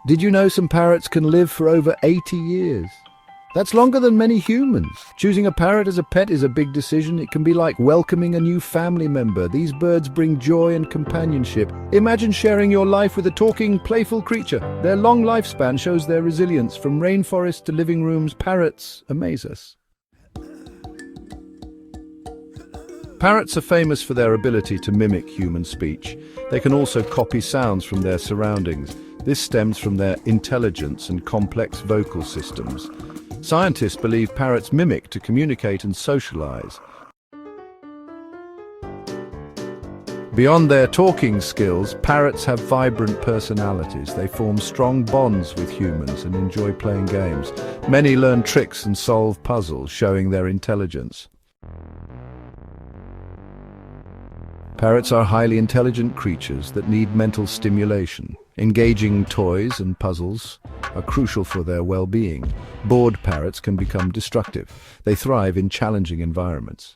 Did you know some parrots can live for over 80 years? That's longer than many humans. Choosing a parrot as a pet is a big decision. It can be like welcoming a new family member. These birds bring joy and companionship. Imagine sharing your life with a talking, playful creature. Their long lifespan shows their resilience. From rainforests to living rooms, parrots amaze us. Parrots are famous for their ability to mimic human speech. They can also copy sounds from their surroundings. This stems from their intelligence and complex vocal systems. Scientists believe parrots mimic to communicate and socialize. Beyond their talking skills, parrots have vibrant personalities. They form strong bonds with humans and enjoy playing games. Many learn tricks and solve puzzles, showing their intelligence. Parrots are highly intelligent creatures that need mental stimulation. Engaging toys and puzzles are crucial for their well-being. Bored parrots can become destructive. They thrive in challenging environments.